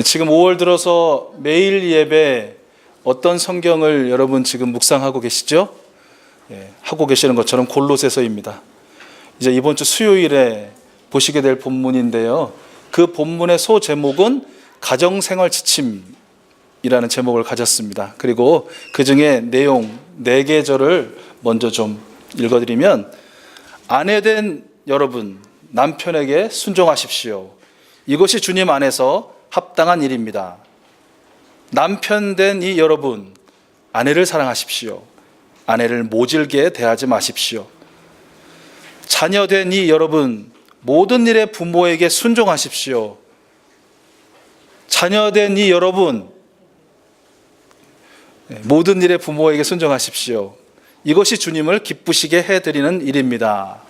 지금 5월 들어서 매일 예배 어떤 성경을 여러분 지금 묵상하고 계시죠? 하고 계시는 것처럼 골로새서입니다. 이제 이번 주 수요일에 보시게 될 본문인데요. 그 본문의 소 제목은 가정생활 지침이라는 제목을 가졌습니다. 그리고 그 중에 내용 4계절을 먼저 좀 읽어드리면, 아내된 여러분, 남편에게 순종하십시오. 이것이 주님 안에서 합당한 일입니다. 남편된 이 여러분, 아내를 사랑하십시오. 아내를 모질게 대하지 마십시오. 자녀된 이 여러분, 모든 일에 부모에게 순종하십시오. 자녀된 이 여러분, 모든 일에 부모에게 순종하십시오. 이것이 주님을 기쁘시게 해드리는 일입니다.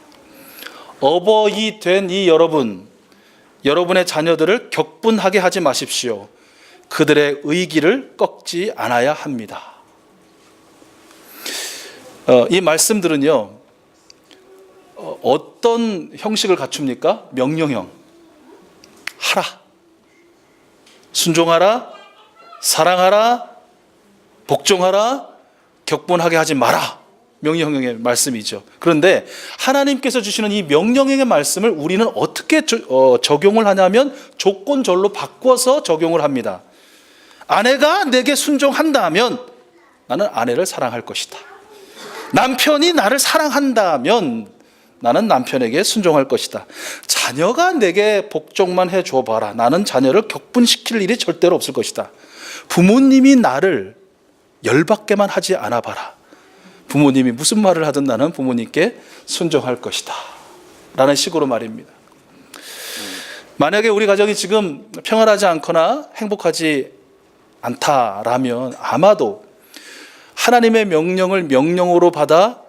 어버이 된 이 여러분, 여러분의 자녀들을 격분하게 하지 마십시오. 그들의 의기를 꺾지 않아야 합니다. 이 말씀들은요, 어떤 형식을 갖춥니까? 명령형. 하라, 순종하라, 사랑하라, 복종하라, 격분하게 하지 마라. 명령형의 말씀이죠. 그런데 하나님께서 주시는 이 명령형의 말씀을 우리는 어떻게 적용을 하냐면 조건절로 바꿔서 적용을 합니다. 아내가 내게 순종한다면 나는 아내를 사랑할 것이다. 남편이 나를 사랑한다면 나는 남편에게 순종할 것이다. 자녀가 내게 복종만 해줘 봐라. 나는 자녀를 격분시킬 일이 절대로 없을 것이다. 부모님이 나를 열받게만 하지 않아 봐라. 부모님이 무슨 말을 하든 나는 부모님께 순종할 것이다 라는 식으로 말입니다. 만약에 우리 가정이 지금 평안하지 않거나 행복하지 않다라면 아마도 하나님의 명령을 명령으로 받아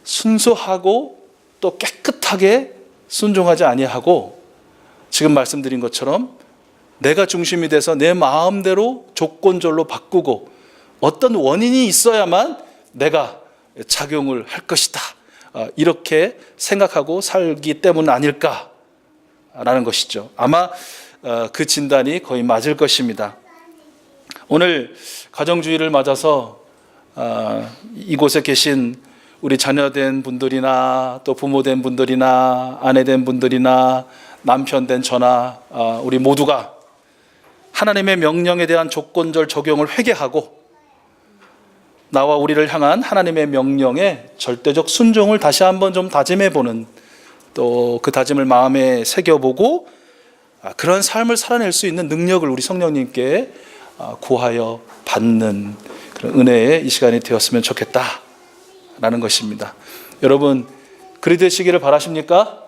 순수하고 또 깨끗하게 순종하지 아니하고, 지금 말씀드린 것처럼 내가 중심이 돼서 내 마음대로 조건절로 바꾸고 어떤 원인이 있어야만 내가 작용을 할 것이다, 이렇게 생각하고 살기 때문 아닐까라는 것이죠. 아마 그 진단이 거의 맞을 것입니다. 오늘 가정주의를 맞아서 이곳에 계신 우리 자녀된 분들이나 또 부모된 분들이나 아내된 분들이나 남편된 저나 우리 모두가 하나님의 명령에 대한 조건절 적용을 회개하고 나와 우리를 향한 하나님의 명령에 절대적 순종을 다시 한번 좀 다짐해보는, 또 그 다짐을 마음에 새겨보고 그런 삶을 살아낼 수 있는 능력을 우리 성령님께 구하여 받는 그런 은혜의 이 시간이 되었으면 좋겠다라는 것입니다. 여러분, 그리 되시기를 바라십니까?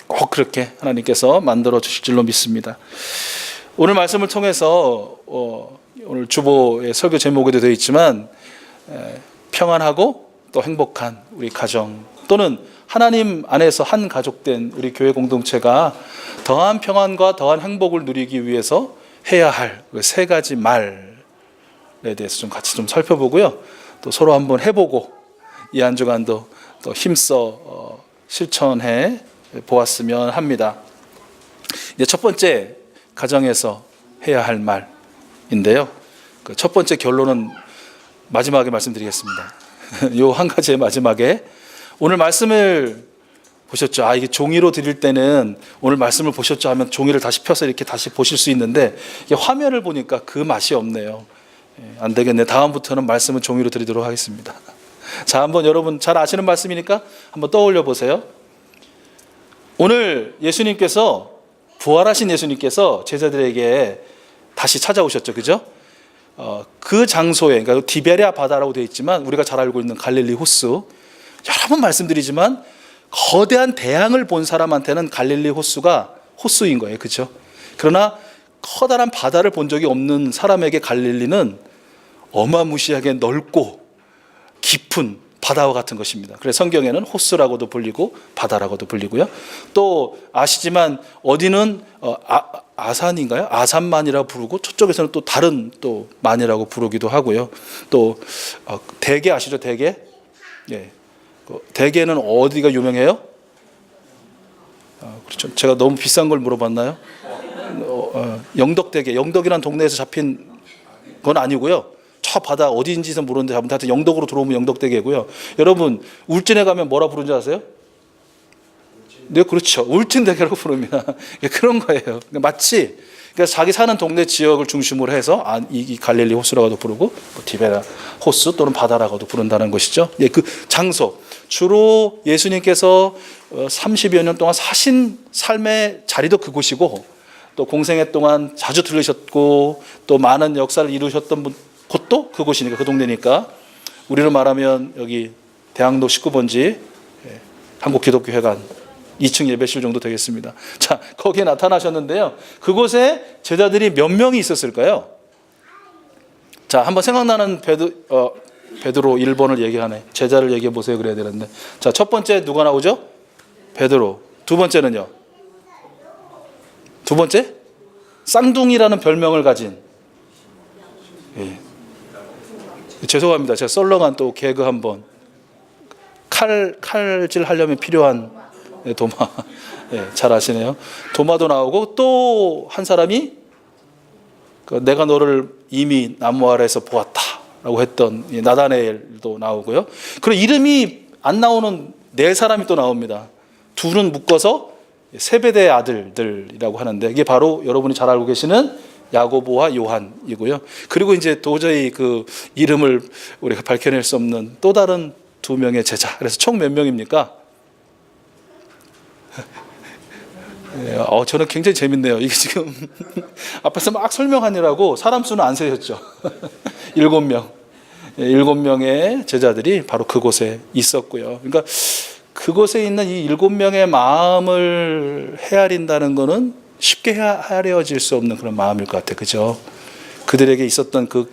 꼭 그렇게 하나님께서 만들어 주실 줄로 믿습니다. 오늘 말씀을 통해서 오늘 주보의 설교 제목에도 되어 있지만, 평안하고 또 행복한 우리 가정, 또는 하나님 안에서 한 가족된 우리 교회 공동체가 더한 평안과 더한 행복을 누리기 위해서 해야 할 그 3가지 말에 대해서 좀 같이 좀 살펴보고요, 또 서로 한번 해보고 이 한 주간도 또 힘써 실천해 보았으면 합니다. 이제 첫 번째, 가정에서 해야 할 말인데요, 그 첫 번째 결론은 마지막에 말씀드리겠습니다. 요 한 가지의 마지막에, 오늘 말씀을 보셨죠? 이게 종이로 드릴 때는 오늘 말씀을 보셨죠 하면 종이를 다시 펴서 이렇게 다시 보실 수 있는데, 이게 화면을 보니까 그 맛이 없네요. 안 되겠네. 다음부터는 말씀을 종이로 드리도록 하겠습니다. 자, 한번 여러분 잘 아시는 말씀이니까 한번 떠올려 보세요. 오늘 예수님께서, 부활하신 예수님께서 제자들에게 다시 찾아오셨죠, 그죠? 그 장소에, 그러니까 디베랴 바다라고 되어 있지만 우리가 잘 알고 있는 갈릴리 호수, 여러 번 말씀드리지만 거대한 대양을 본 사람한테는 갈릴리 호수가 호수인 거예요, 그렇죠? 그러나 커다란 바다를 본 적이 없는 사람에게 갈릴리는 어마무시하게 넓고 깊은 바다와 같은 것입니다. 그래서 성경에는 호수라고도 불리고 바다라고도 불리고요. 또 아시지만 어디는 아산인가요? 아산만이라고 부르고, 저쪽에서는 또 다른 또 만이라고 부르기도 하고요. 또 대게 아시죠? 대게? 예. 대게는 어디가 유명해요? 그렇죠. 제가 너무 비싼 걸 물어봤나요? 영덕대게, 영덕이라는 동네에서 잡힌 건 아니고요. 저 바다 어디인지는 모르는데 잡은 하여튼 영덕으로 들어오면 영덕대게고요. 여러분 울진에 가면 뭐라 부르는지 아세요? 네, 그렇죠. 울진대게라고 부릅니다. 그런 거예요. 그러니까 마치 자기 사는 동네 지역을 중심으로 해서 이 갈릴리 호수라고도 부르고 디베라 호수 또는 바다라고도 부른다는 것이죠. 예, 그 장소 주로 예수님께서 30여 년 동안 사신 삶의 자리도 그곳이고 또 공생애 동안 자주 들으셨고 또 많은 역사를 이루셨던 곳도 그곳이니까 그 동네니까 우리로 말하면 여기 대학로 19번지 한국기독교회관 2층 예배실 정도 되겠습니다. 자, 거기에 나타나셨는데요. 그곳에 제자들이 몇 명이 있었을까요? 자, 한번 생각나는 베드로 1번을 얘기하네. 제자를 얘기해 보세요. 그래야 되는데. 자, 첫 번째 누가 나오죠? 베드로. 두 번째는요? 두 번째? 쌍둥이라는 별명을 가진. 예. 죄송합니다. 제가 썰렁한 또 개그 한번. 칼질 하려면 필요한 도마. 예, 잘 아시네요. 도마도 나오고 또 한 사람이 내가 너를 이미 나무 아래에서 보았다라고 했던 나다나엘도 나오고요. 그리고 이름이 안 나오는 네 사람이 또 나옵니다. 둘은 묶어서 세베대의 아들들이라고 하는데 이게 바로 여러분이 잘 알고 계시는 야고보와 요한이고요. 그리고 이제 도저히 그 이름을 우리가 밝혀낼 수 없는 또 다른 두 명의 제자. 그래서 총 몇 명입니까? 저는 굉장히 재밌네요. 이게 지금 앞에서 막 설명하느라고 사람 수는 안 세셨죠. 7명. 7명의 제자들이 바로 그곳에 있었고요. 그러니까 그곳에 있는 이 7명의 마음을 헤아린다는 것은 쉽게 헤아려질 수 없는 그런 마음일 것 같아요. 그죠? 그들에게 있었던 그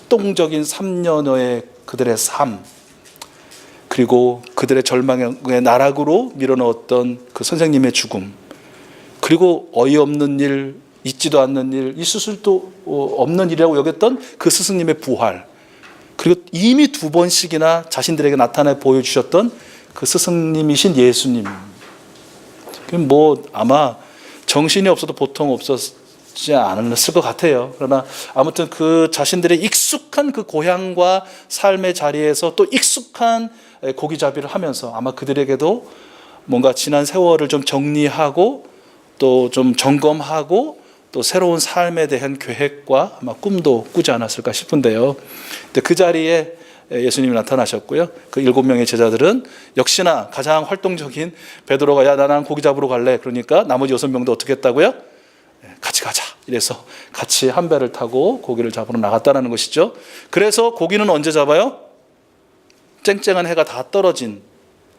격동적인 3년여의 그들의 삶, 그리고 그들의 절망의 나락으로 밀어넣었던 그 선생님의 죽음, 그리고 어이없는 일, 있지도 않는 일, 있을 수도 없는 일이라고 여겼던 그 스승님의 부활, 그리고 이미 2번씩이나 자신들에게 나타내 보여주셨던 그 스승님이신 예수님. 뭐 아마 정신이 없어도 보통 없었지 않았을 것 같아요. 그러나 아무튼 그 자신들의 익숙한 그 고향과 삶의 자리에서 또 익숙한 고기잡이를 하면서 아마 그들에게도 뭔가 지난 세월을 좀 정리하고 또 좀 점검하고 또 새로운 삶에 대한 계획과 아마 꿈도 꾸지 않았을까 싶은데요. 근데 그 자리에 예수님이 나타나셨고요. 그 7명의 제자들은 역시나 가장 활동적인 베드로가 야, 나는 고기 잡으러 갈래. 그러니까 나머지 6명도 어떻게 했다고요? 같이 가자. 이래서 같이 한 배를 타고 고기를 잡으러 나갔다는 것이죠. 그래서 고기는 언제 잡아요? 쨍쨍한 해가 다 떨어진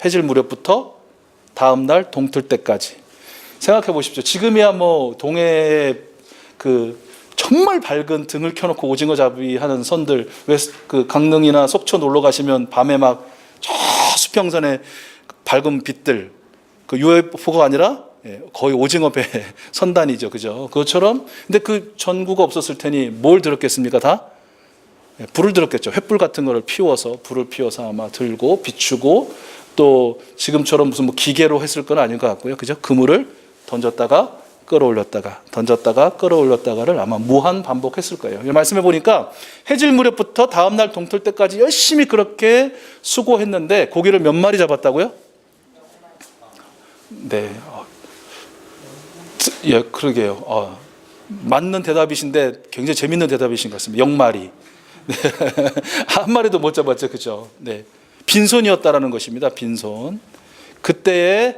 해질 무렵부터 다음 날 동틀 때까지. 생각해 보십시오. 지금이야 뭐 동해에 그 정말 밝은 등을 켜놓고 오징어 잡이 하는 선들, 왜 그 강릉이나 속초 놀러 가시면 밤에 막 저 수평선에 밝은 빛들, 그 UFO가 아니라 거의 오징어 배 선단이죠, 그죠? 그것처럼. 근데 그 전구가 없었을 테니 뭘 들었겠습니까? 다 불을 들었겠죠. 횃불 같은 거를 피워서 불을 피워서 아마 들고 비추고 또 지금처럼 무슨 뭐 기계로 했을 건 아닌 것 같고요, 그죠? 그물을 던졌다가 끌어올렸다가 던졌다가 끌어올렸다가를 아마 무한 반복했을 거예요. 말씀해 보니까 해질 무렵부터 다음 날 동틀 때까지 열심히 그렇게 수고했는데 고기를 몇 마리 잡았다고요? 네, 예, 그러게요. 맞는 대답이신데 굉장히 재밌는 대답이신 것 같습니다. 0마리. 네. 한 마리도 못 잡았죠, 그죠? 네, 빈손이었다라는 것입니다. 빈손. 그때에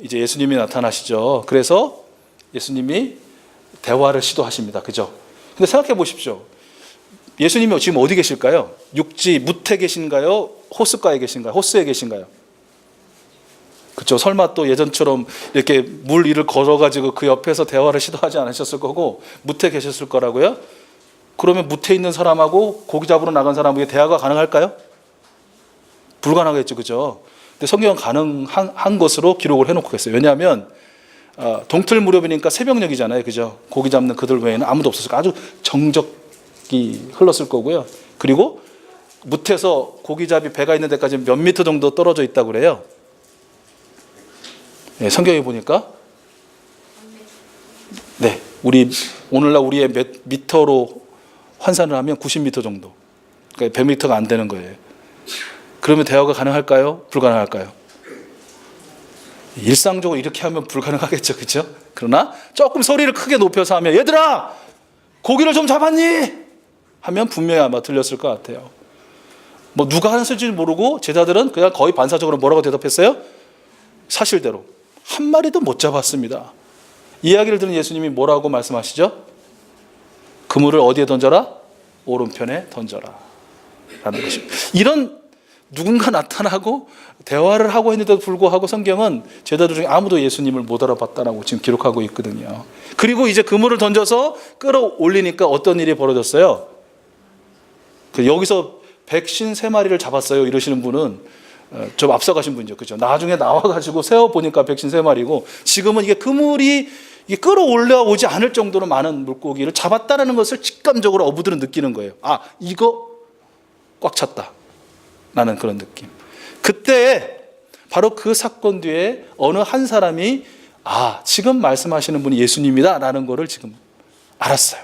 이제 예수님이 나타나시죠. 그래서 예수님이 대화를 시도하십니다. 그죠? 근데 생각해 보십시오. 예수님이 지금 어디 계실까요? 육지 무태 계신가요? 호숫가에 계신가요? 호수에 계신가요? 그렇죠. 설마 또 예전처럼 이렇게 물 위를 걸어가지고 그 옆에서 대화를 시도하지 않으셨을 거고 무태 계셨을 거라고요? 그러면 무태 있는 사람하고 고기 잡으러 나간 사람에게 대화가 가능할까요? 불가능하겠죠. 그죠? 근데 성경은 가능한 것으로 기록을 해놓고 있어요. 왜냐하면 동틀 무렵이니까 새벽녘이잖아요. 그죠? 고기 잡는 그들 외에는 아무도 없었으니까 아주 정적이 흘렀을 거고요. 그리고 무태에서 고기잡이 배가 있는 데까지 몇 미터 정도 떨어져 있다고 그래요. 성경에 보니까 네, 오늘날 우리의 미터로 환산을 하면 90m 정도. 그러니까 100m가 안 되는 거예요. 그러면 대화가 가능할까요? 불가능할까요? 일상적으로 이렇게 하면 불가능하겠죠, 그렇죠? 그러나 조금 소리를 크게 높여서 하면 얘들아, 고기를 좀 잡았니? 하면 분명히 아마 들렸을 것 같아요. 뭐 누가 하는 소리인지 모르고 제자들은 그냥 거의 반사적으로 뭐라고 대답했어요? 사실대로 한 마리도 못 잡았습니다. 이야기를 들은 예수님이 뭐라고 말씀하시죠? 그물을 어디에 던져라? 오른편에 던져라 라는 것입니다. 이런 누군가 나타나고 대화를 하고 있는데도 불구하고 성경은 제자들 중에 아무도 예수님을 못 알아봤다라고 지금 기록하고 있거든요. 그리고 이제 그물을 던져서 끌어올리니까 어떤 일이 벌어졌어요? 여기서 153마리를 잡았어요 이러시는 분은 좀 앞서가신 분이죠. 그죠? 나중에 나와가지고 세어보니까 153마리고 지금은 이게 그물이 끌어올라오지 않을 정도로 많은 물고기를 잡았다는 것을 직감적으로 어부들은 느끼는 거예요. 아, 이거 꽉 찼다 라는 그런 느낌. 그때 바로 그 사건 뒤에 어느 한 사람이 아, 지금 말씀하시는 분이 예수님이다 라는 거를 지금 알았어요.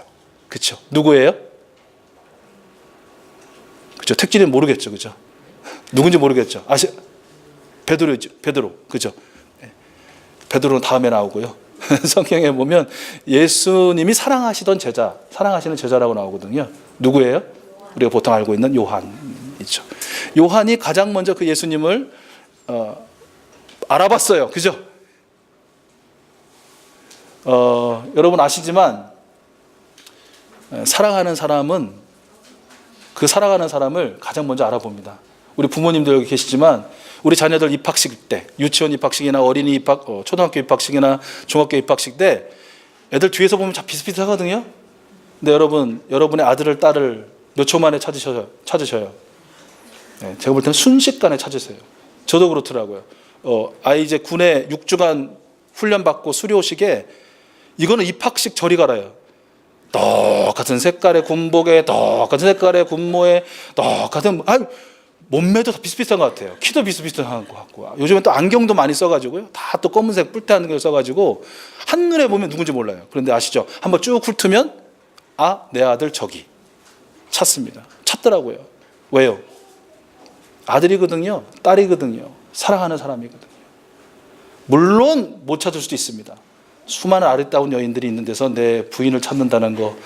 그렇죠? 누구예요? 그렇죠? 택진이는 모르겠죠. 그죠? 누군지 모르겠죠. 베드로죠. 베드로. 그죠? 베드로는 다음에 나오고요. 성경에 보면 예수님이 사랑하시던 제자, 사랑하시는 제자라고 나오거든요. 누구예요? 우리가 보통 알고 있는 요한이죠. 요한이 가장 먼저 그 예수님을 알아봤어요. 그죠? 여러분 아시지만 사랑하는 사람은 그 사랑하는 사람을 가장 먼저 알아봅니다. 우리 부모님들 여기 계시지만 우리 자녀들 입학식 때, 유치원 입학식이나 어린이 입학, 초등학교 입학식이나 중학교 입학식 때 애들 뒤에서 보면 다 비슷비슷하거든요. 근데 여러분의 아들을 딸을 몇 초 만에 찾으셔요. 네, 제가 볼 때는 순식간에 찾으세요. 저도 그렇더라고요. 아이 이제 군에 6주간 훈련받고 수료식에 이거는 입학식 저리 가라요. 똑같은 색깔의 군복에 똑같은 색깔의 군모에 똑같은 몸매도 다 비슷비슷한 것 같아요. 키도 비슷비슷한 것 같고 요즘엔 또 안경도 많이 써가지고요. 다 또 검은색 뿔테 안경을 써가지고 한눈에 보면 누군지 몰라요. 그런데 아시죠? 한번 쭉 훑으면 아, 내 아들 저기 찾습니다. 찾더라고요. 왜요? 아들이거든요. 딸이거든요. 사랑하는 사람이거든요. 물론 못 찾을 수도 있습니다. 수많은 아리따운 여인들이 있는 데서 내 부인을 찾는다는 거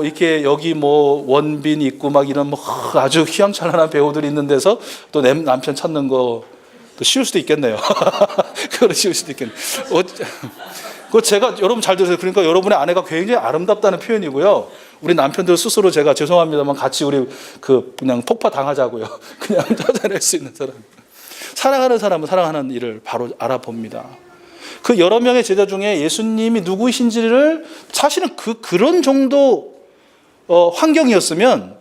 이렇게 여기 원빈 있고 막 이런 아주 휘황찬란한 배우들이 있는 데서 또 내 남편 찾는 거 또 쉬울 수도 있겠네요. 그거 쉬울 수도 있겠네요. 그거 제가 여러분 잘 들으세요. 그러니까 여러분의 아내가 굉장히 아름답다는 표현이고요. 우리 남편들 스스로 제가 죄송합니다만 같이 우리 그냥 폭파 당하자고요. 그냥 찾아낼 수 있는 사람. 사랑하는 사람은 사랑하는 일을 바로 알아봅니다. 그 여러 명의 제자 중에 예수님이 누구이신지를 사실은 그런 정도 환경이었으면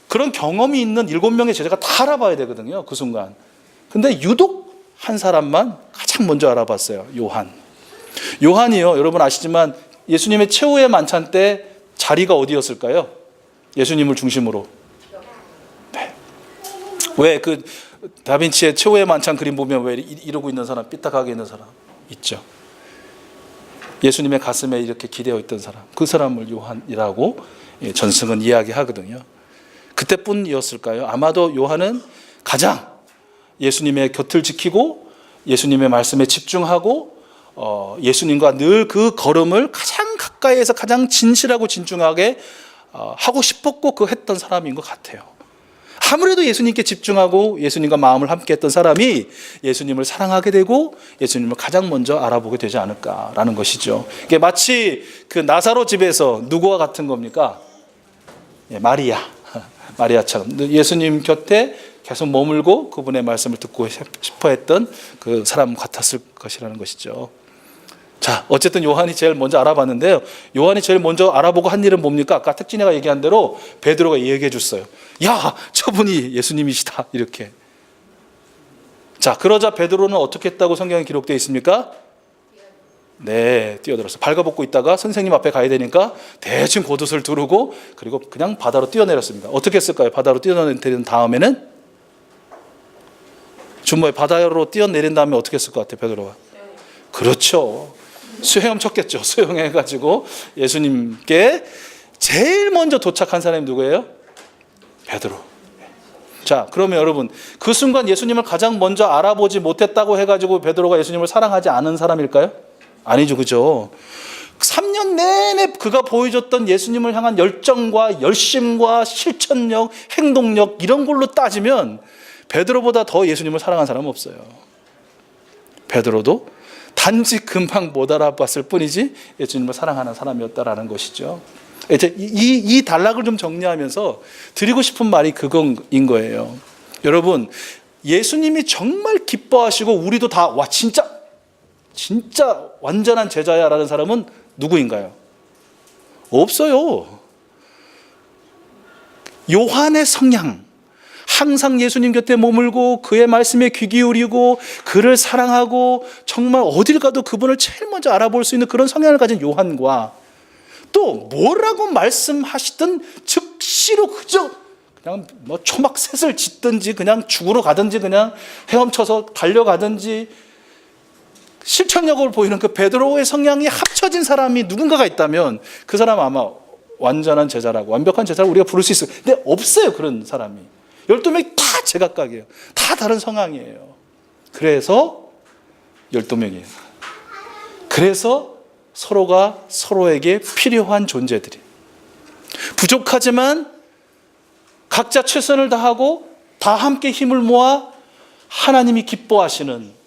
그런 경험이 있는 7명의 제자가 다 알아봐야 되거든요. 그 순간. 근데 유독 한 사람만 가장 먼저 알아봤어요. 요한이요. 여러분 아시지만 예수님의 최후의 만찬 때 자리가 어디였을까요? 예수님을 중심으로. 네. 왜 그 다빈치의 최후의 만찬 그림 보면 왜 이러고 있는 사람, 삐딱하게 있는 사람 있죠. 예수님의 가슴에 이렇게 기대어 있던 사람, 그 사람을 요한이라고 전승은 이야기하거든요. 그때뿐이었을까요? 아마도 요한은 가장 예수님의 곁을 지키고 예수님의 말씀에 집중하고 예수님과 늘 그 걸음을 가장 가까이에서 가장 진실하고 진중하게 하고 싶었고 그 했던 사람인 것 같아요. 아무래도 예수님께 집중하고 예수님과 마음을 함께 했던 사람이 예수님을 사랑하게 되고 예수님을 가장 먼저 알아보게 되지 않을까라는 것이죠. 이게 마치 그 나사로 집에서 누구와 같은 겁니까? 마리아처럼 예수님 곁에 계속 머물고 그분의 말씀을 듣고 싶어 했던 그 사람 같았을 것이라는 것이죠. 자, 어쨌든 요한이 제일 먼저 알아봤는데요. 요한이 제일 먼저 알아보고 한 일은 뭡니까? 아까 택진이가 얘기한 대로 베드로가 얘기해 줬어요. 야, 저분이 예수님이시다. 이렇게. 자, 그러자 베드로는 어떻게 했다고 성경에 기록되어 있습니까? 네, 뛰어들었어. 발가벗고 있다가 선생님 앞에 가야 되니까 대충 겉옷을 두르고 그리고 그냥 바다로 뛰어내렸습니다. 어떻게 했을까요? 바다로 뛰어내린 다음에는 준모에 바다로 뛰어내린 다음에 어떻게 했을 것 같아요, 베드로가? 그렇죠. 헤엄쳤겠죠. 수영해가지고 예수님께 제일 먼저 도착한 사람이 누구예요? 베드로. 자, 그러면 여러분, 그 순간 예수님을 가장 먼저 알아보지 못했다고 해가지고 베드로가 예수님을 사랑하지 않은 사람일까요? 아니죠, 그죠? 3년 내내 그가 보여줬던 예수님을 향한 열정과 열심과 실천력, 행동력 이런 걸로 따지면 베드로보다 더 예수님을 사랑한 사람은 없어요. 베드로도 단지 금방 못 알아봤을 뿐이지 예수님을 사랑하는 사람이었다라는 것이죠. 이제 이 단락을 좀 정리하면서 드리고 싶은 말이 그거인 거예요. 여러분, 예수님이 정말 기뻐하시고 우리도 다 와 진짜 완전한 제자야라는 사람은 누구인가요? 없어요. 요한의 성향, 항상 예수님 곁에 머물고 그의 말씀에 귀 기울이고 그를 사랑하고 정말 어딜 가도 그분을 제일 먼저 알아볼 수 있는 그런 성향을 가진 요한과 또 뭐라고 말씀하시든 즉시로 그저 그냥 뭐 초막셋을 짓든지 그냥 죽으러 가든지 그냥 헤엄쳐서 달려가든지 실천력을 보이는 그 베드로의 성향이 합쳐진 사람이 누군가가 있다면 그 사람은 아마 완전한 제자라고, 완벽한 제자라고 우리가 부를 수 있어요. 근데 없어요, 그런 사람이. 12명이 다 제각각이에요. 다 다른 성향이에요. 그래서 12명이에요. 그래서 서로가 서로에게 필요한 존재들이, 부족하지만 각자 최선을 다하고 다 함께 힘을 모아 하나님이 기뻐하시는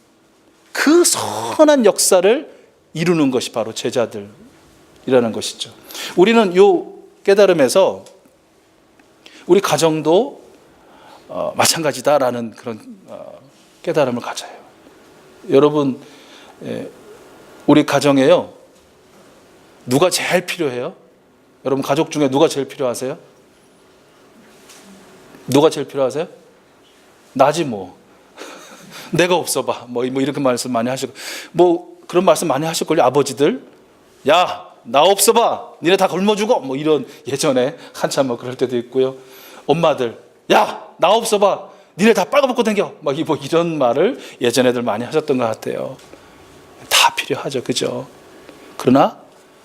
그 선한 역사를 이루는 것이 바로 제자들이라는 것이죠. 우리는 이 깨달음에서 우리 가정도 마찬가지다라는 그런 깨달음을 가져요. 여러분, 우리 가정에요, 누가 제일 필요해요? 여러분 가족 중에 누가 제일 필요하세요? 누가 제일 필요하세요? 나지 뭐. 내가 없어봐. 뭐 이렇게 말씀 많이 하시고, 뭐 그런 말씀 많이 하실걸요. 아버지들, 야, 나 없어봐. 니네 다 굶어 죽어. 뭐 이런, 예전에 한참 뭐 그럴 때도 있고요. 엄마들, 야, 나 없어봐. 니네 다 빨가벗고 다녀. 뭐 이런 말을 예전 애들 많이 하셨던 것 같아요. 다 필요하죠, 그죠? 그러나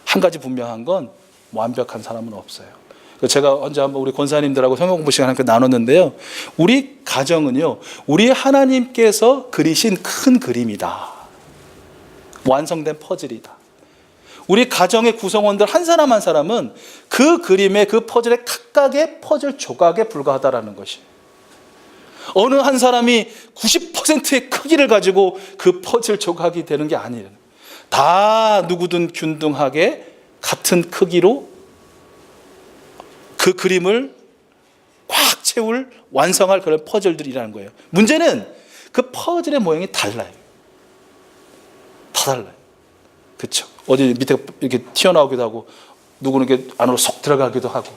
한 가지 분명한 건 완벽한 사람은 없어요. 제가 언제 한번 우리 권사님들하고 성경 공부 시간 함께 나눴는데요, 우리 가정은요, 우리 하나님께서 그리신 큰 그림이다. 완성된 퍼즐이다. 우리 가정의 구성원들 한 사람 한 사람은 그 그림의 그 퍼즐의 각각의 퍼즐 조각에 불과하다라는 것이, 어느 한 사람이 90%의 크기를 가지고 그 퍼즐 조각이 되는 게 아니에요. 다 누구든 균등하게 같은 크기로 그 그림을 꽉 채울, 완성할 그런 퍼즐들이라는 거예요. 문제는 그 퍼즐의 모양이 달라요. 다 달라요. 그렇죠? 어디 밑에 이렇게 튀어나오기도 하고, 누구는 이렇게 안으로 쏙 들어가기도 하고,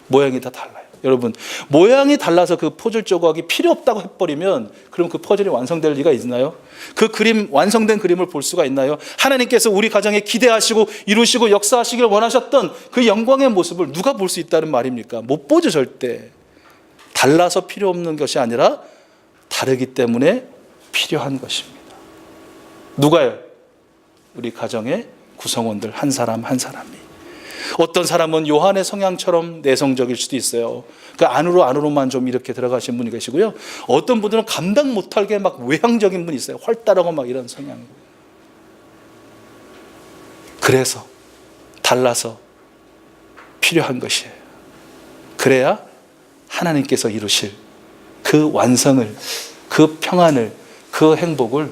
모양이 다 달라요. 여러분, 모양이 달라서 그 퍼즐 조각이 필요 없다고 해버리면 그럼 그 퍼즐이 완성될 리가 있나요? 그 그림, 완성된 그림을 볼 수가 있나요? 하나님께서 우리 가정에 기대하시고 이루시고 역사하시길 원하셨던 그 영광의 모습을 누가 볼 수 있다는 말입니까? 못 보죠, 절대. 달라서 필요 없는 것이 아니라 다르기 때문에 필요한 것입니다. 누가요? 우리 가정의 구성원들 한 사람 한 사람이. 어떤 사람은 요한의 성향처럼 내성적일 수도 있어요. 그 안으로만 좀 이렇게 들어가신 분이 계시고요. 어떤 분들은 감당 못하게 막 외향적인 분이 있어요. 활달하고 막 이런 성향. 그래서 달라서 필요한 것이에요. 그래야 하나님께서 이루실 그 완성을, 그 평안을, 그 행복을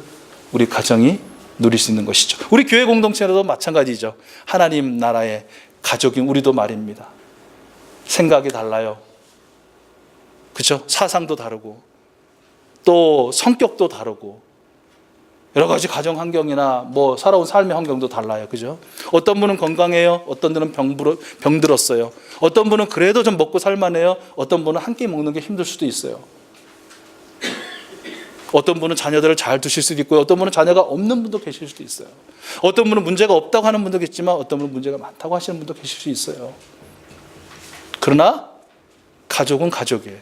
우리 가정이 누릴 수 있는 것이죠. 우리 교회 공동체도 마찬가지죠. 하나님 나라의 가족인 우리도 말입니다. 생각이 달라요. 그렇죠? 사상도 다르고 또 성격도 다르고 여러 가지 가정 환경이나 뭐 살아온 삶의 환경도 달라요. 그죠? 어떤 분은 건강해요. 어떤 분은 병들었어요. 어떤 분은 그래도 좀 먹고 살만해요. 어떤 분은 한 끼 먹는 게 힘들 수도 있어요. 어떤 분은 자녀들을 잘 두실 수도 있고요. 어떤 분은 자녀가 없는 분도 계실 수도 있어요. 어떤 분은 문제가 없다고 하는 분도 계시지만 어떤 분은 문제가 많다고 하시는 분도 계실 수 있어요. 그러나 가족은 가족이에요.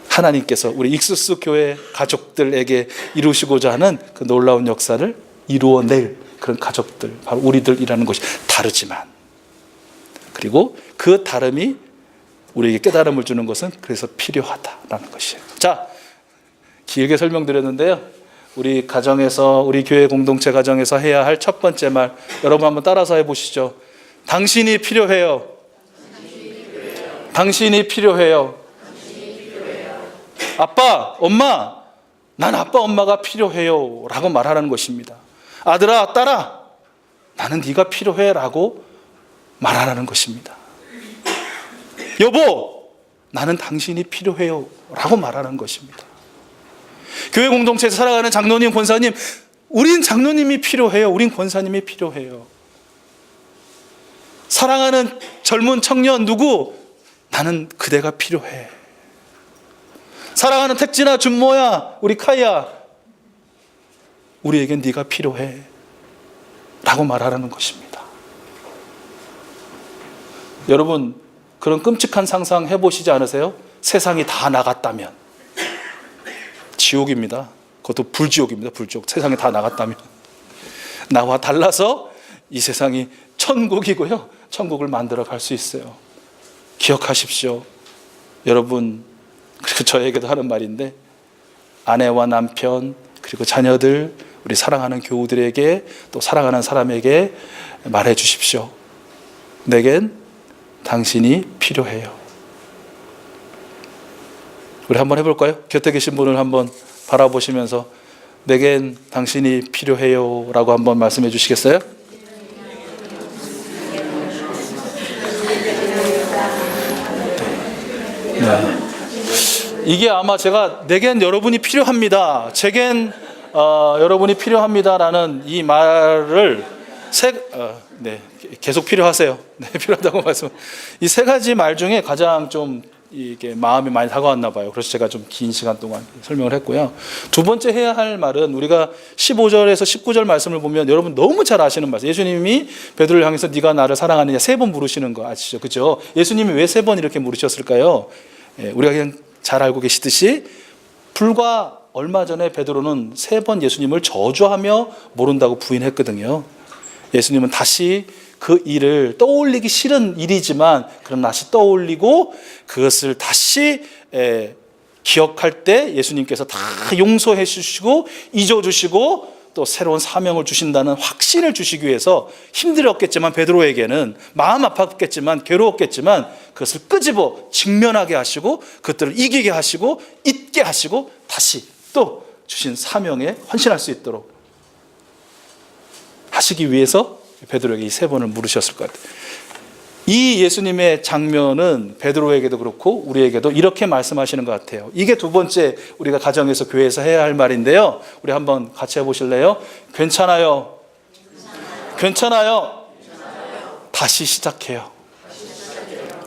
하나님께서 우리 익수스 교회 가족들에게 이루시고자 하는 그 놀라운 역사를 이루어낼 그런 가족들, 바로 우리들이라는 것이 다르지만, 그리고 그 다름이 우리에게 깨달음을 주는 것은 그래서 필요하다라는 것이에요. 자, 길게 설명드렸는데요. 우리 가정에서, 우리 교회 공동체 가정에서 해야 할 첫 번째 말, 여러분 한번 따라서 해보시죠. 당신이 필요해요. 당신이 필요해요. 아빠, 엄마, 난 아빠, 엄마가 필요해요 라고 말하는 것입니다. 아들아, 딸아, 나는 네가 필요해 라고 말하는 것입니다. 여보, 나는 당신이 필요해요 라고 말하는 것입니다. 교회 공동체에서 살아가는 장로님, 권사님, 우린 장로님이 필요해요. 우린 권사님이 필요해요. 사랑하는 젊은 청년 누구? 나는 그대가 필요해. 사랑하는 택진아, 준모야, 우리 카이야, 우리에겐 네가 필요해 라고 말하라는 것입니다. 여러분, 그런 끔찍한 상상 해보시지 않으세요? 세상이 다 나갔다면. 지옥입니다. 그것도 불지옥입니다. 불지옥. 세상이 다 나갔다면. 나와 달라서 이 세상이 천국이고요, 천국을 만들어 갈 수 있어요. 기억하십시오. 여러분, 그리고 저에게도 하는 말인데, 아내와 남편, 그리고 자녀들, 우리 사랑하는 교우들에게, 또 사랑하는 사람에게 말해 주십시오. 내겐 당신이 필요해요. 우리 한번 해볼까요? 곁에 계신 분을 한번 바라보시면서 내겐 당신이 필요해요 라고 한번 말씀해 주시겠어요? 네. 이게 아마 제가 내겐 여러분이 필요합니다, 제겐 여러분이 필요합니다라는 이 말을 계속 필요하세요. 네, 필요하다고 말씀. 이 세 가지 말 중에 가장 좀 이게 마음이 많이 다가왔나 봐요. 그래서 제가 좀 긴 시간 동안 설명을 했고요. 두 번째 해야 할 말은 우리가 15절에서 19절 말씀을 보면 여러분 너무 잘 아시는 말씀. 예수님이 베드로를 향해서 네가 나를 사랑하느냐 3번 물으시는 거 아시죠? 그죠? 예수님이 왜 3번 이렇게 물으셨을까요? 우리가 그냥 잘 알고 계시듯이 불과 얼마 전에 베드로는 3번 예수님을 저주하며 모른다고 부인했거든요. 예수님은 다시 그 일을 떠올리기 싫은 일이지만 그럼 다시 떠올리고 그것을 다시 기억할 때 예수님께서 다 용서해 주시고 잊어주시고 또 새로운 사명을 주신다는 확신을 주시기 위해서 힘들었겠지만 베드로에게는 마음 아팠겠지만 괴로웠겠지만 그것을 끄집어 직면하게 하시고 그것들을 이기게 하시고 잊게 하시고 다시 또 주신 사명에 헌신할 수 있도록 하시기 위해서 베드로에게 이 3번을 물으셨을 것 같아요. 이 예수님의 장면은 베드로에게도 그렇고 우리에게도 이렇게 말씀하시는 것 같아요. 이게 두 번째 우리가 가정에서 교회에서 해야 할 말인데요. 우리 한번 같이 해보실래요? 괜찮아요. 괜찮아요. 다시 시작해요.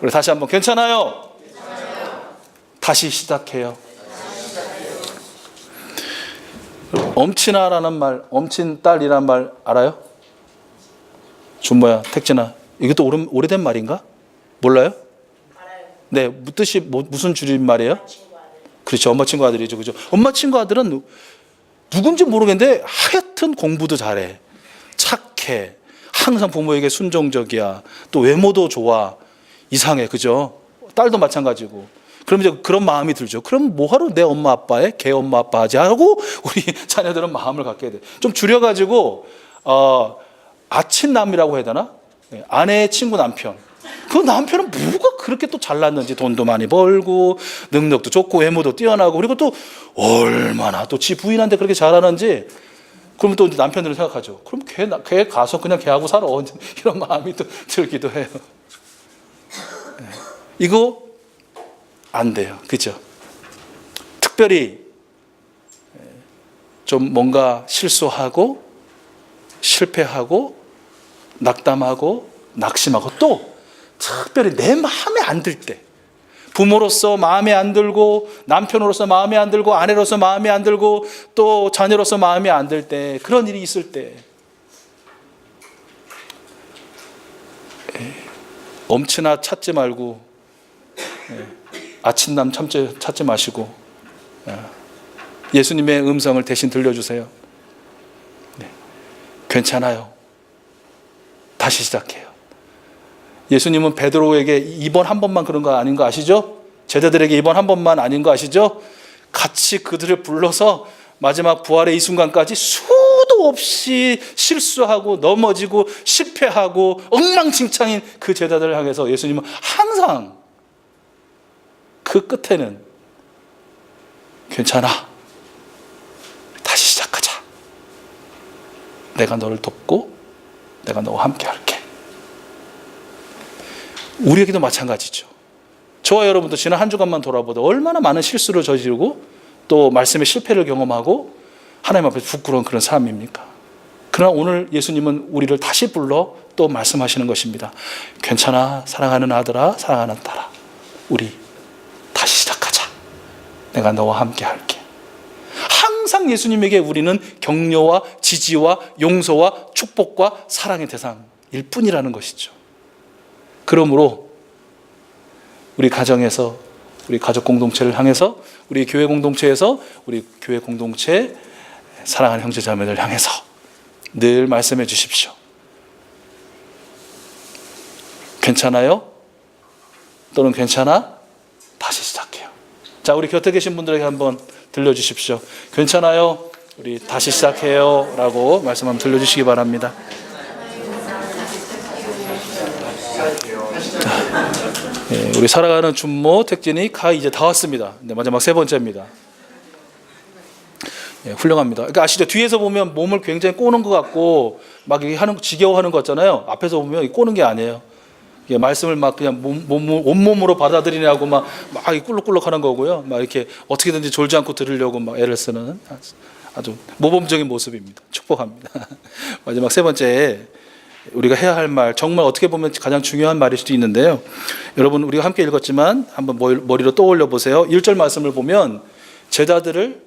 우리 다시 한번 괜찮아요. 다시 시작해요. 엄친아라는 말, 엄친딸이라는 말 알아요? 준모야, 택진아, 이것도 오래된 말인가? 몰라요? 알아요. 네, 뜻이 무슨 줄임말이에요? 그렇죠, 엄마 친구 아들이죠, 그죠? 엄마 친구 아들은 누군지 모르겠는데 하여튼 공부도 잘해, 착해, 항상 부모에게 순종적이야, 또 외모도 좋아, 이상해, 그죠? 딸도 마찬가지고. 그럼 이제 그런 마음이 들죠. 그럼 뭐하러 내 엄마 아빠에 걔 엄마 아빠 하지 하고 우리 자녀들은 마음을 갖게 돼. 좀 줄여가지고 아친남이라고 해야 되나? 아내의 친구 남편. 그 남편은 뭐가 그렇게 또 잘났는지 돈도 많이 벌고 능력도 좋고 외모도 뛰어나고 그리고 또 얼마나 또 지 부인한테 그렇게 잘하는지. 그러면 또 남편들은 생각하죠. 그럼 걔 가서 그냥 걔하고 살아. 이런 마음이 또 들기도 해요. 이거 안 돼요. 그죠? 특별히 좀 뭔가 실수하고 실패하고 낙담하고 낙심하고 또 특별히 내 마음에 안 들 때, 부모로서 마음에 안 들고 남편으로서 마음에 안 들고 아내로서 마음에 안 들고 또 자녀로서 마음에 안 들 때, 그런 일이 있을 때 엄친아 찾지 말고 아친남 찾지 마시고 예수님의 음성을 대신 들려주세요. 괜찮아요. 다시 시작해요. 예수님은 베드로에게 이번 한 번만 그런 거 아닌 거 아시죠? 제자들에게 이번 한 번만 아닌 거 아시죠? 같이 그들을 불러서 마지막 부활의 이 순간까지 수도 없이 실수하고 넘어지고 실패하고 엉망진창인 그 제자들을 향해서 예수님은 항상 그 끝에는 괜찮아. 다시 시작하자. 내가 너를 돕고 내가 너와 함께 할게. 우리에게도 마찬가지죠. 저와 여러분도 지난 한 주간만 돌아보다 얼마나 많은 실수를 저지르고 또 말씀의 실패를 경험하고 하나님 앞에 부끄러운 그런 사람입니까? 그러나 오늘 예수님은 우리를 다시 불러 또 말씀하시는 것입니다. 괜찮아, 사랑하는 아들아, 사랑하는 딸아, 우리 다시 시작하자. 내가 너와 함께 할게. 항상 예수님에게 우리는 격려와 지지와 용서와 축복과 사랑의 대상일 뿐이라는 것이죠. 그러므로 우리 가정에서, 우리 가족 공동체를 향해서, 우리 교회 공동체에서, 우리 교회 공동체 사랑하는 형제 자매들 향해서 늘 말씀해 주십시오. 괜찮아요? 또는 괜찮아? 다시 시작해요. 자, 우리 곁에 계신 분들에게 한번 들려주십시오. 괜찮아요? 우리 다시 시작해요 라고 말씀 한번 들려주시기 바랍니다. 우리 살아가는 준모, 택진이 이제 다 왔습니다. 네, 마지막 세 번째입니다. 훌륭합니다. 그러니까 아시죠? 뒤에서 보면 몸을 굉장히 꼬는 것 같고 막 지겨워하는 것 같잖아요. 앞에서 보면 꼬는 게 아니에요. 말씀을 막 그냥 온몸으로 받아들이냐고 막 꿀럭꿀럭하는 거고요. 막 이렇게 어떻게든지 졸지 않고 들으려고 막 애를 쓰는 아주 모범적인 모습입니다. 축복합니다. 마지막 세 번째, 우리가 해야 할 말, 정말 어떻게 보면 가장 중요한 말일 수도 있는데요. 여러분, 우리가 함께 읽었지만 한번 머리로 떠올려 보세요. 1절 말씀을 보면 제자들을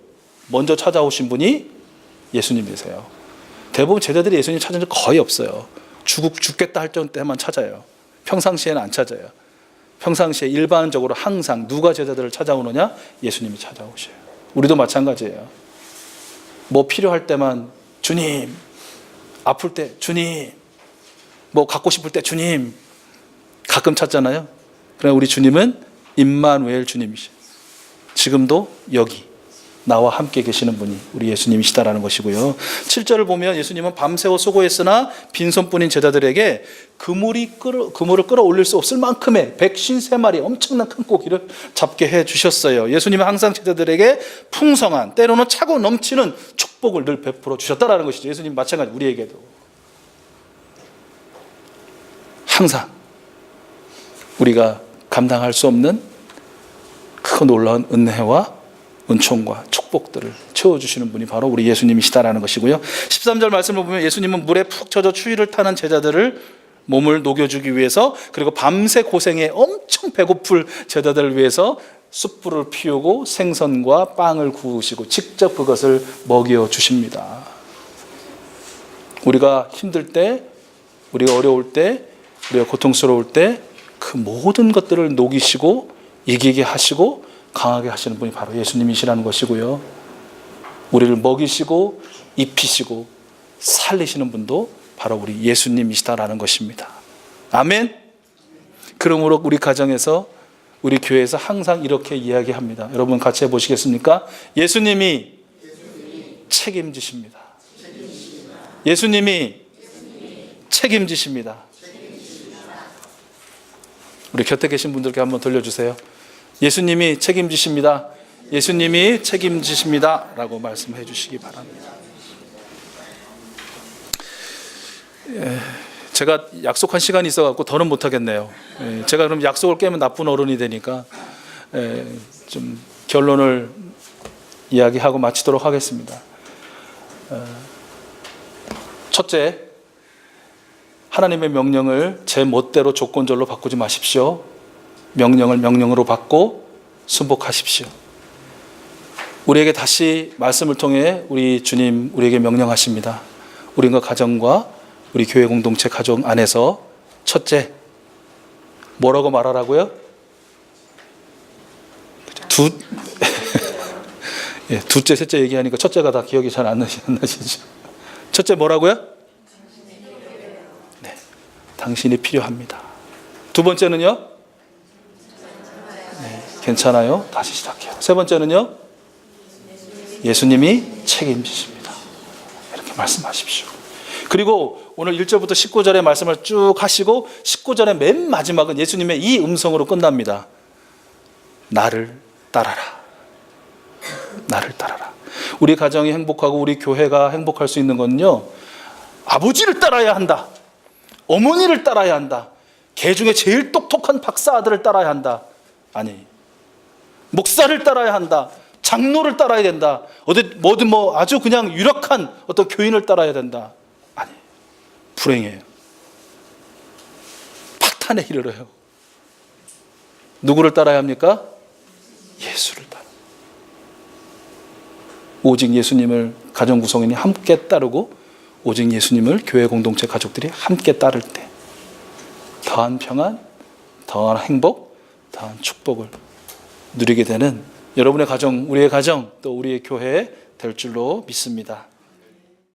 먼저 찾아오신 분이 예수님이세요. 대부분 제자들이 예수님 찾은 적 거의 없어요. 죽겠다 할 때만 찾아요. 평상시에는 안 찾아요. 평상시에 일반적으로 항상 누가 제자들을 찾아오느냐? 예수님이 찾아오셔요. 우리도 마찬가지예요. 뭐 필요할 때만 주님, 아플 때 주님, 뭐 갖고 싶을 때 주님, 가끔 찾잖아요. 그러나 우리 주님은 임마누엘 주님이시죠. 지금도 여기 나와 함께 계시는 분이 우리 예수님이시다라는 것이고요. 7절을 보면 예수님은 밤새워 수고했으나 빈손뿐인 제자들에게 그물을 끌어올릴 수 없을 만큼의 153마리 엄청난 큰 고기를 잡게 해주셨어요. 예수님은 항상 제자들에게 풍성한, 때로는 차고 넘치는 축복을 늘 베풀어 주셨다라는 것이죠. 예수님 마찬가지 우리에게도 항상 우리가 감당할 수 없는 그 놀라운 은혜와 은총과 축복들을 채워주시는 분이 바로 우리 예수님이시다라는 것이고요. 13절 말씀을 보면 예수님은 물에 푹 젖어 추위를 타는 제자들을 몸을 녹여주기 위해서, 그리고 밤새 고생에 엄청 배고플 제자들을 위해서 숯불을 피우고 생선과 빵을 구우시고 직접 그것을 먹여주십니다. 우리가 힘들 때, 우리가 어려울 때, 우리가 고통스러울 때 그 모든 것들을 녹이시고 이기게 하시고 강하게 하시는 분이 바로 예수님이시라는 것이고요. 우리를 먹이시고 입히시고 살리시는 분도 바로 우리 예수님이시다라는 것입니다. 아멘. 그러므로 우리 가정에서, 우리 교회에서 항상 이렇게 이야기합니다. 여러분 같이 해보시겠습니까? 예수님이 책임지십니다. 예수님이 책임지십니다. 우리 곁에 계신 분들께 한번 들려주세요. 예수님이 책임지십니다. 예수님이 책임지십니다. 라고 말씀해 주시기 바랍니다. 제가 약속한 시간이 있어갖고 더는 못하겠네요. 제가 그럼 약속을 깨면 나쁜 어른이 되니까 좀 결론을 이야기하고 마치도록 하겠습니다. 첫째, 하나님의 명령을 제 멋대로 조건절로 바꾸지 마십시오. 명령을 명령으로 받고 순복하십시오. 우리에게 다시 말씀을 통해 우리 주님 우리에게 명령하십니다. 우리가 가정과 우리 교회 공동체 가정 안에서 첫째, 뭐라고 말하라고요? 둘째, 셋째 얘기하니까 첫째가 다 기억이 잘 안 나시죠? 첫째 뭐라고요? 당신이 필요합니다. 두 번째는요? 네, 괜찮아요. 다시 시작해요. 세 번째는요? 예수님이 책임지십니다. 이렇게 말씀하십시오. 그리고 오늘 1절부터 19절의 말씀을 쭉 하시고 19절의 맨 마지막은 예수님의 이 음성으로 끝납니다. 나를 따라라. 나를 따라라. 우리 가정이 행복하고 우리 교회가 행복할 수 있는 건요, 아버지를 따라야 한다, 어머니를 따라야 한다, 개 중에 제일 똑똑한 박사 아들을 따라야 한다, 아니, 목사를 따라야 한다, 장로를 따라야 된다, 뭐든 아주 그냥 유력한 어떤 교인을 따라야 된다, 아니, 불행해요. 파탄에 이르러요. 누구를 따라야 합니까? 예수를 따라. 오직 예수님을 가정 구성원이 함께 따르고 오직 예수님을 교회 공동체 가족들이 함께 따를 때 더한 평안, 더한 행복, 더한 축복을 누리게 되는 여러분의 가정, 우리의 가정, 또 우리의 교회 될 줄로 믿습니다.